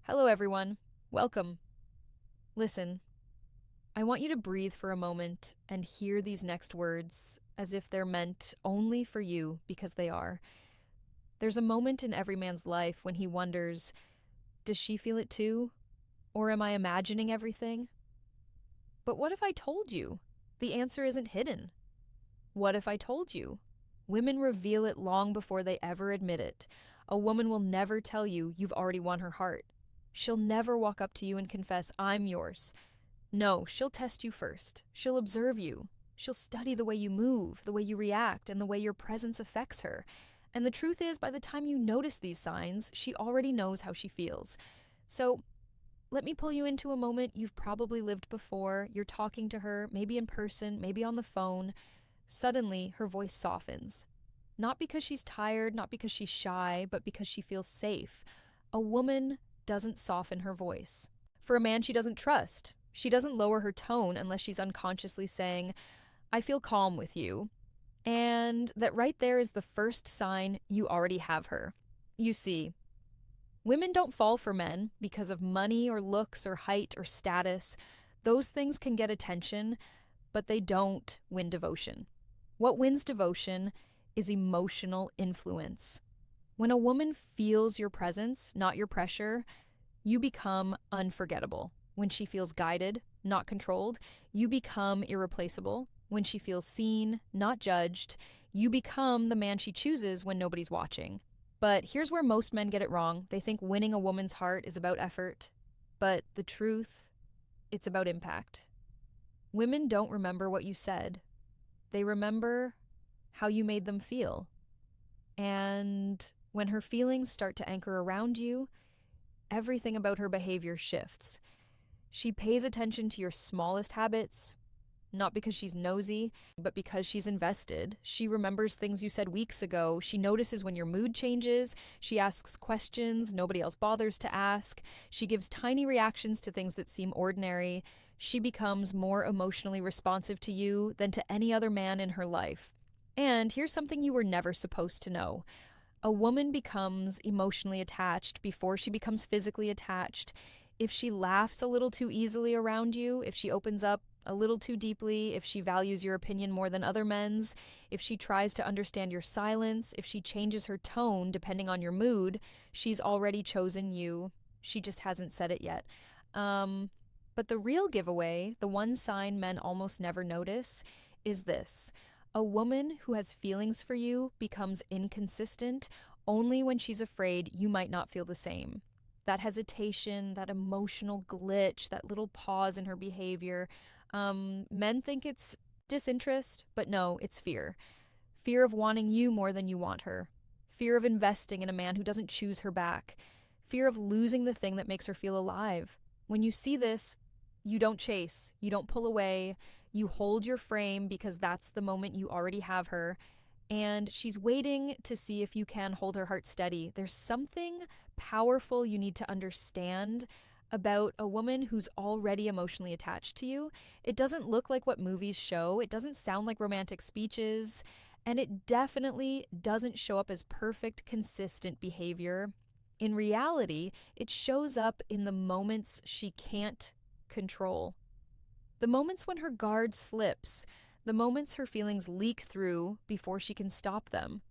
Hello, everyone. Welcome. Listen, I want you to breathe for a moment and hear these next words as if they're meant only for you because they are. There's a moment in every man's life when he wonders, does she feel it too? Or am I imagining everything? But what if I told you? The answer isn't hidden. What if I told you? Women reveal it long before they ever admit it. A woman will never tell you you've already won her heart. She'll never walk up to you and confess, I'm yours. No, she'll test you first. She'll observe you. She'll study the way you move, the way you react, and the way your presence affects her. And the truth is, by the time you notice these signs, she already knows how she feels. So, let me pull you into a moment you've probably lived before. You're talking to her, maybe in person, maybe on the phone. Suddenly, her voice softens. Not because she's tired, not because she's shy, but because she feels safe. A woman doesn't soften her voice. For a man she doesn't trust, she doesn't lower her tone unless she's unconsciously saying, I feel calm with you. And that right there is the first sign you already have her. You see, women don't fall for men because of money or looks or height or status. Those things can get attention, but they don't win devotion. What wins devotion is emotional influence. When a woman feels your presence, not your pressure, you become unforgettable. When she feels guided, not controlled, you become irreplaceable. When she feels seen, not judged, you become the man she chooses when nobody's watching. But here's where most men get it wrong. They think winning a woman's heart is about effort. But the truth, it's about impact. Women don't remember what you said. They remember how you made them feel. And when her feelings start to anchor around you, everything about her behavior shifts. She pays attention to your smallest habits, not because she's nosy, but because she's invested. She remembers things you said weeks ago. She notices when your mood changes. She asks questions nobody else bothers to ask. She gives tiny reactions to things that seem ordinary. She becomes more emotionally responsive to you than to any other man in her life. And here's something you were never supposed to know. A woman becomes emotionally attached before she becomes physically attached. If she laughs a little too easily around you, if she opens up a little too deeply, if she values your opinion more than other men's, if she tries to understand your silence, if she changes her tone depending on your mood, she's already chosen you. She just hasn't said it yet. But the real giveaway, the one sign men almost never notice, is this. A woman who has feelings for you becomes inconsistent only when she's afraid you might not feel the same. That hesitation, that emotional glitch, that little pause in her behavior. Men think it's disinterest, but no, it's fear. Fear of wanting you more than you want her. Fear of investing in a man who doesn't choose her back. Fear of losing the thing that makes her feel alive. When you see this, you don't chase, you don't pull away, you hold your frame because that's the moment you already have her. And she's waiting to see if you can hold her heart steady. There's something powerful you need to understand about a woman who's already emotionally attached to you. It doesn't look like what movies show, it doesn't sound like romantic speeches, and it definitely doesn't show up as perfect, consistent behavior. In reality, it shows up in the moments she can't control. The moments when her guard slips, the moments her feelings leak through before she can stop them.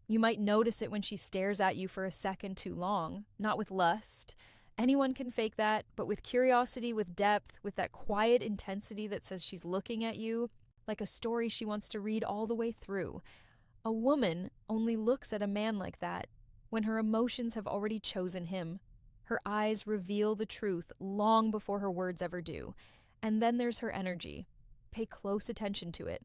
You might notice it when she stares at you for a second too long, not with lust. Anyone can fake that, but with curiosity, with depth, with that quiet intensity that says she's looking at you, like a story she wants to read all the way through. A woman only looks at a man like that when her emotions have already chosen him. Her eyes reveal the truth long before her words ever do. And then there's her energy. Pay close attention to it.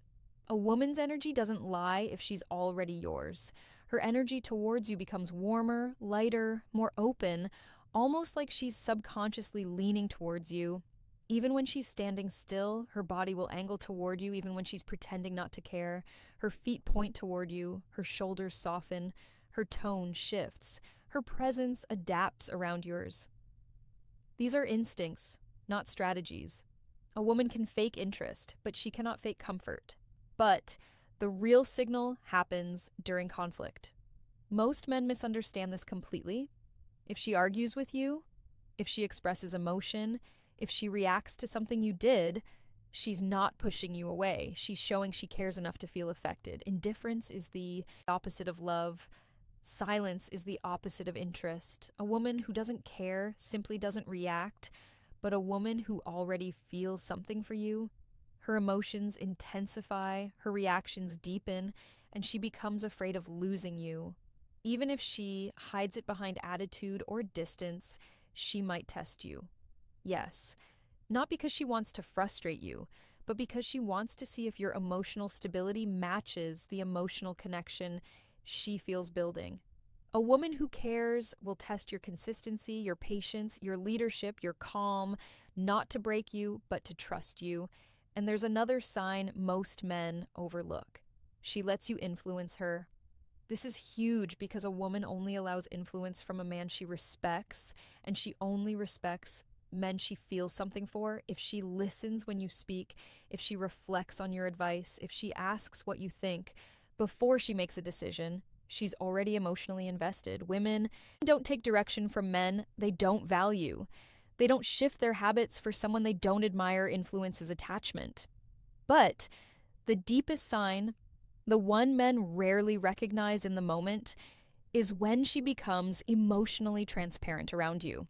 A woman's energy doesn't lie if she's already yours. Her energy towards you becomes warmer, lighter, more open, almost like she's subconsciously leaning towards you. Even when she's standing still, her body will angle toward you even when she's pretending not to care. Her feet point toward you, her shoulders soften, her tone shifts, her presence adapts around yours. These are instincts, not strategies. A woman can fake interest, but she cannot fake comfort. But the real signal happens during conflict. Most men misunderstand this completely. If she argues with you, If she expresses emotion, if she reacts to something you did, she's not pushing you away. She's showing she cares enough to feel affected. Indifference is the opposite of love. Silence is the opposite of interest. A woman who doesn't care simply doesn't react, but a woman who already feels something for you, her emotions intensify, her reactions deepen, and she becomes afraid of losing you. Even if she hides it behind attitude or distance, she might test you. Yes, not because she wants to frustrate you, but because she wants to see if your emotional stability matches the emotional connection she feels building. A woman who cares will test your consistency, your patience, your leadership, your calm, not to break you, but to trust you. And there's another sign most men overlook. She lets you influence her. This is huge because a woman only allows influence from a man she respects, and she only respects men she feels something for if she listens when you speak, if she reflects on your advice, if she asks what you think before she makes a decision. She's already emotionally invested. Women don't take direction from men they don't value. They don't shift their habits for someone they don't admire influences attachment. But the deepest sign, the one men rarely recognize in the moment, is when she becomes emotionally transparent around you.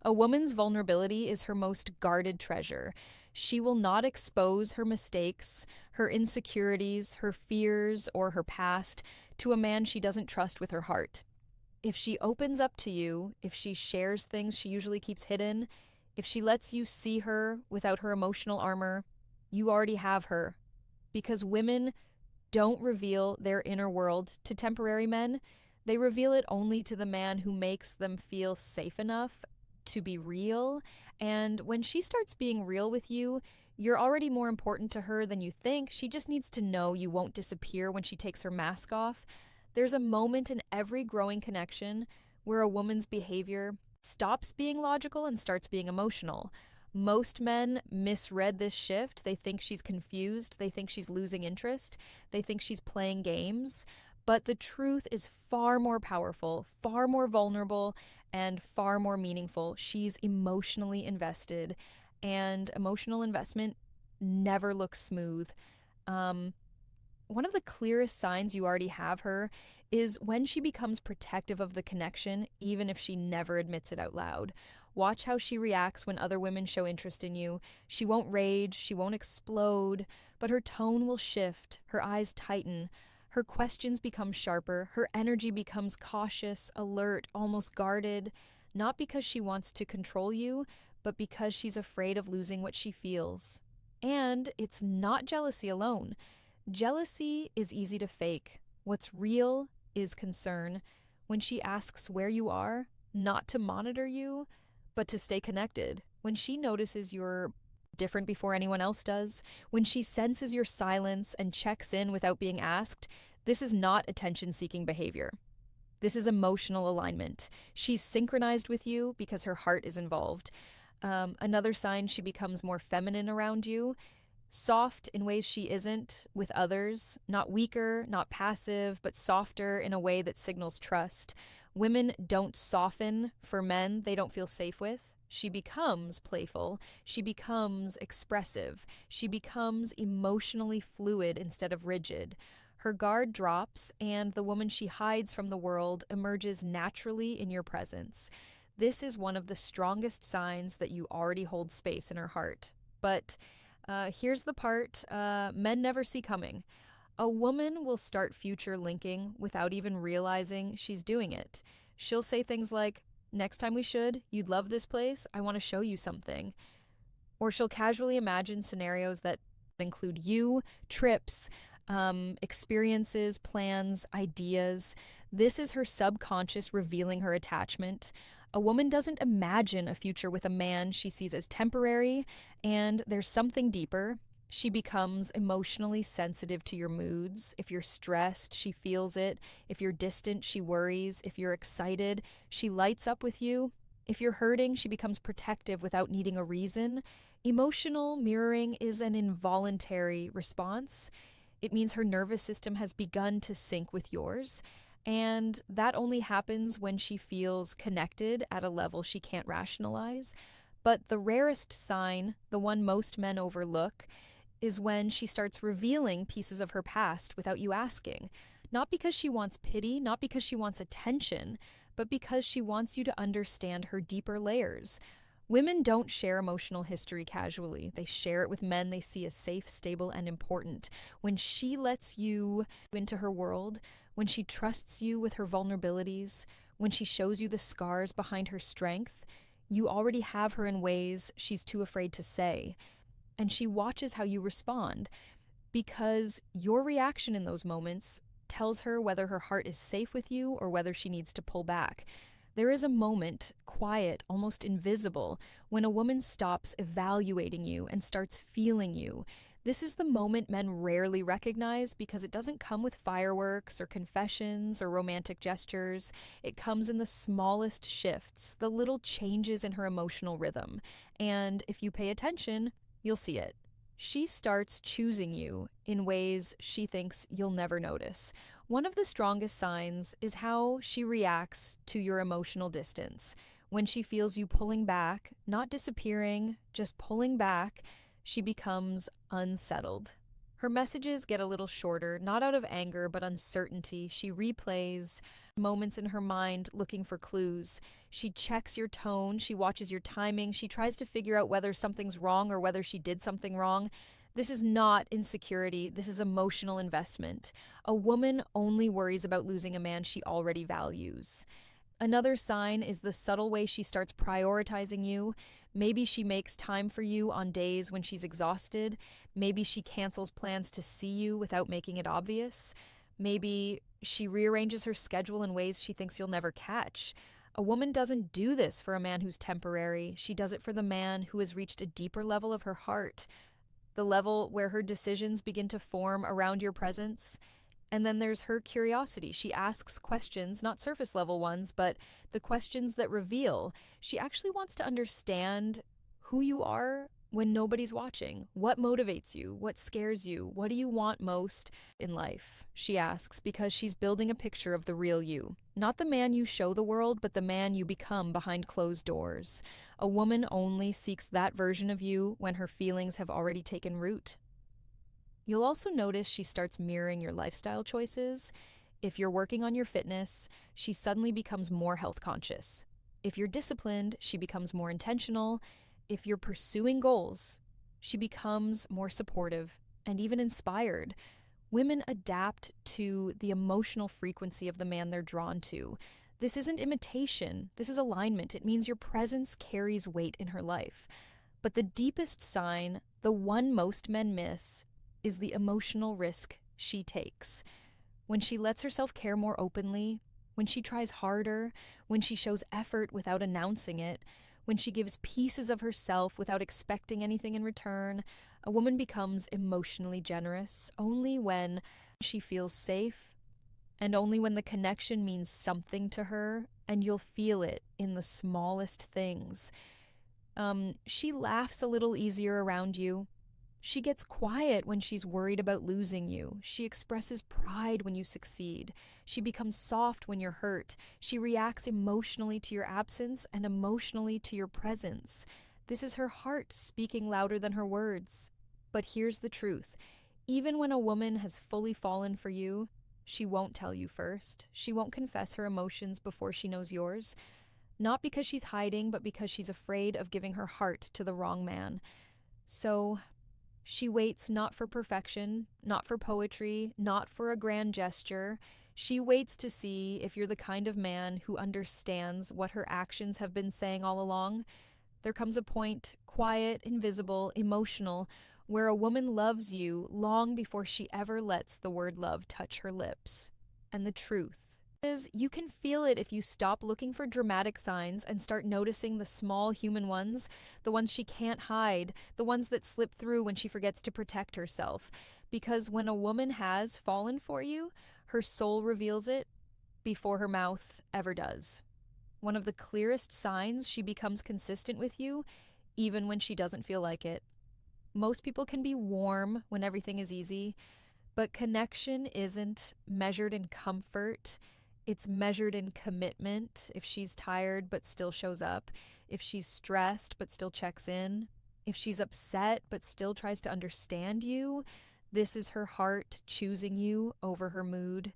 A woman's vulnerability is her most guarded treasure. She will not expose her mistakes, her insecurities, her fears, or her past to a man she doesn't trust with her heart. If she opens up to you, if she shares things she usually keeps hidden, if she lets you see her without her emotional armor, you already have her. Because women don't reveal their inner world to temporary men, they reveal it only to the man who makes them feel safe enough to be real. And when she starts being real with you, you're already more important to her than you think. She just needs to know you won't disappear when she takes her mask off. There's a moment in every growing connection where a woman's behavior stops being logical and starts being emotional. Most men misread this shift. They think she's confused. They think she's losing interest. They think she's playing games. But the truth is far more powerful, far more vulnerable, and far more meaningful. She's emotionally invested, and emotional investment never looks smooth. One of the clearest signs you already have her is when she becomes protective of the connection, even if she never admits it out loud. Watch how she reacts when other women show interest in you. She won't rage, she won't explode, but her tone will shift, her eyes tighten, her questions become sharper, her energy becomes cautious, alert, almost guarded, not because she wants to control you, but because she's afraid of losing what she feels. And it's not jealousy alone. Jealousy is easy to fake. What's real is concern. When she asks where you are, not to monitor you, but to stay connected. When she notices you're different before anyone else does, when she senses your silence and checks in without being asked, this is not attention-seeking behavior. This is emotional alignment. She's synchronized with you because her heart is involved. Another sign she becomes more feminine around you, soft in ways she isn't with others, not weaker, not passive, but softer in a way that signals trust. Women don't soften for men they don't feel safe with. She becomes playful. She becomes expressive. She becomes emotionally fluid instead of rigid. Her guard drops, and the woman she hides from the world emerges naturally in your presence. This is one of the strongest signs that you already hold space in her heart. But here's the part men never see coming. A woman will start future linking without even realizing she's doing it. She'll say things like, "Next time we should, you'd love this place, I want to show you something." Or she'll casually imagine scenarios that include you, trips, experiences, plans, ideas. This is her subconscious revealing her attachment. A woman doesn't imagine a future with a man she sees as temporary, and there's something deeper. She becomes emotionally sensitive to your moods. If you're stressed, she feels it. If you're distant, she worries. If you're excited, she lights up with you. If you're hurting, she becomes protective without needing a reason. Emotional mirroring is an involuntary response. It means her nervous system has begun to sync with yours. And that only happens when she feels connected at a level she can't rationalize. But the rarest sign, the one most men overlook, is when she starts revealing pieces of her past without you asking. Not because she wants pity, not because she wants attention, but because she wants you to understand her deeper layers. Women don't share emotional history casually. They share it with men they see as safe, stable, and important. When she lets you into her world, when she trusts you with her vulnerabilities, when she shows you the scars behind her strength, you already have her in ways she's too afraid to say. And she watches how you respond because your reaction in those moments tells her whether her heart is safe with you or whether she needs to pull back. There is a moment, quiet, almost invisible, when a woman stops evaluating you and starts feeling you. This is the moment men rarely recognize because it doesn't come with fireworks or confessions or romantic gestures. It comes in the smallest shifts, the little changes in her emotional rhythm. And if you pay attention, you'll see it. She starts choosing you in ways she thinks you'll never notice. One of the strongest signs is how she reacts to your emotional distance. When she feels you pulling back, not disappearing, just pulling back, she becomes unsettled. Her messages get a little shorter, not out of anger, but uncertainty. She replays moments in her mind looking for clues. She checks your tone, she watches your timing, she tries to figure out whether something's wrong or whether she did something wrong. This is not insecurity, this is emotional investment. A woman only worries about losing a man she already values. Another sign is the subtle way she starts prioritizing you. Maybe she makes time for you on days when she's exhausted. Maybe she cancels plans to see you without making it obvious. Maybe she rearranges her schedule in ways she thinks you'll never catch. A woman doesn't do this for a man who's temporary. She does it for the man who has reached a deeper level of her heart, the level where her decisions begin to form around your presence. And then there's her curiosity. She asks questions, not surface level ones, but the questions that reveal. She actually wants to understand who you are when nobody's watching. What motivates you? What scares you? What do you want most in life? She asks because she's building a picture of the real you. Not the man you show the world, but the man you become behind closed doors. A woman only seeks that version of you when her feelings have already taken root. You'll also notice she starts mirroring your lifestyle choices. If you're working on your fitness, she suddenly becomes more health conscious. If you're disciplined, she becomes more intentional. If you're pursuing goals, she becomes more supportive and even inspired. Women adapt to the emotional frequency of the man they're drawn to. This isn't imitation, this is alignment. It means your presence carries weight in her life. But the deepest sign, the one most men miss, is the emotional risk she takes. When she lets herself care more openly, when she tries harder, when she shows effort without announcing it, when she gives pieces of herself without expecting anything in return, a woman becomes emotionally generous only when she feels safe and only when the connection means something to her, and you'll feel it in the smallest things. She laughs a little easier around you. She gets quiet when she's worried about losing you. She expresses pride when you succeed. She becomes soft when you're hurt. She reacts emotionally to your absence and emotionally to your presence. This is her heart speaking louder than her words. But here's the truth. Even when a woman has fully fallen for you, she won't tell you first. She won't confess her emotions before she knows yours. Not because she's hiding, but because she's afraid of giving her heart to the wrong man. So she waits not for perfection, not for poetry, not for a grand gesture. She waits to see if you're the kind of man who understands what her actions have been saying all along. There comes a point, quiet, invisible, emotional, where a woman loves you long before she ever lets the word love touch her lips. And the truth is, you can feel it if you stop looking for dramatic signs and start noticing the small human ones, the ones she can't hide, the ones that slip through when she forgets to protect herself. Because when a woman has fallen for you, her soul reveals it before her mouth ever does. One of the clearest signs she becomes consistent with you, even when she doesn't feel like it. Most people can be warm when everything is easy, but connection isn't measured in comfort. It's measured in commitment, if she's tired but still shows up, if she's stressed but still checks in, if she's upset but still tries to understand you. This is her heart choosing you over her mood.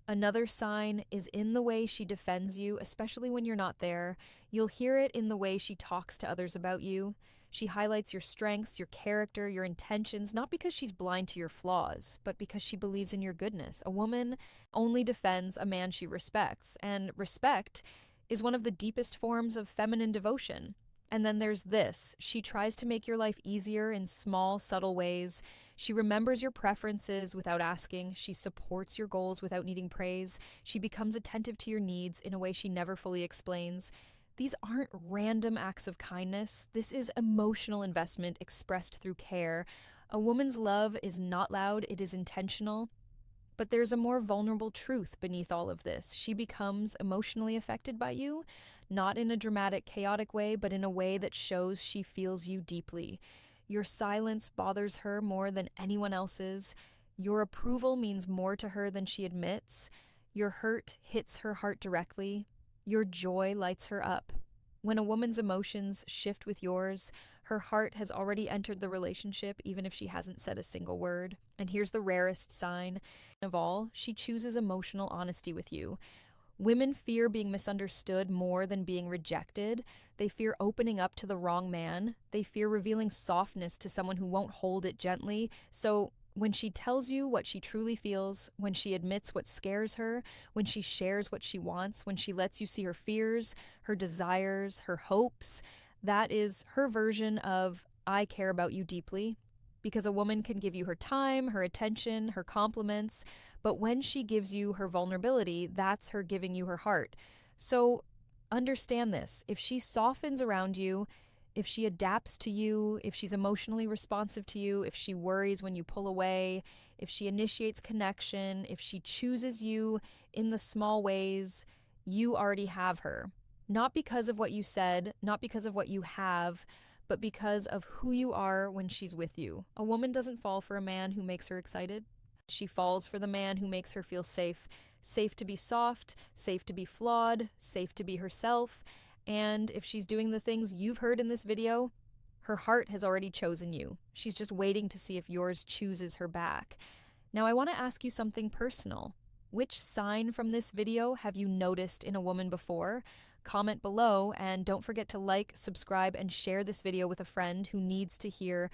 Another sign is in the way she defends you, especially when you're not there. You'll hear it in the way she talks to others about you. She highlights your strengths, your character, your intentions, not because she's blind to your flaws, but because she believes in your goodness. A woman only defends a man she respects, and respect is one of the deepest forms of feminine devotion. And then there's this: she tries to make your life easier in small, subtle ways. She remembers your preferences without asking. She supports your goals without needing praise. She becomes attentive to your needs in a way she never fully explains. These aren't random acts of kindness. This is emotional investment expressed through care. A woman's love is not loud, it is intentional. But there's a more vulnerable truth beneath all of this. She becomes emotionally affected by you, not in a dramatic, chaotic way, but in a way that shows she feels you deeply. Your silence bothers her more than anyone else's. Your approval means more to her than she admits. Your hurt hits her heart directly. Your joy lights her up. When a woman's emotions shift with yours, her heart has already entered the relationship, even if she hasn't said a single word. And here's the rarest sign of all: she chooses emotional honesty with you. Women fear being misunderstood more than being rejected. They fear opening up to the wrong man. They fear revealing softness to someone who won't hold it gently. So when she tells you what she truly feels, when she admits what scares her, when she shares what she wants, when she lets you see her fears, her desires, her hopes, that is her version of "I care about you deeply." Because a woman can give you her time, her attention, her compliments, but when she gives you her vulnerability, that's her giving you her heart. So understand this: if she softens around you, if she adapts to you, if she's emotionally responsive to you, if she worries when you pull away, if she initiates connection, if she chooses you in the small ways, you already have her. Not because of what you said, not because of what you have, but because of who you are when she's with you. A woman doesn't fall for a man who makes her excited. She falls for the man who makes her feel safe. Safe to be soft, safe to be flawed, safe to be herself. And if she's doing the things you've heard in this video, her heart has already chosen you. She's just waiting to see if yours chooses her back. Now, I want to ask you something personal. Which sign from this video have you noticed in a woman before? Comment below, and don't forget to like, subscribe, and share this video with a friend who needs to hear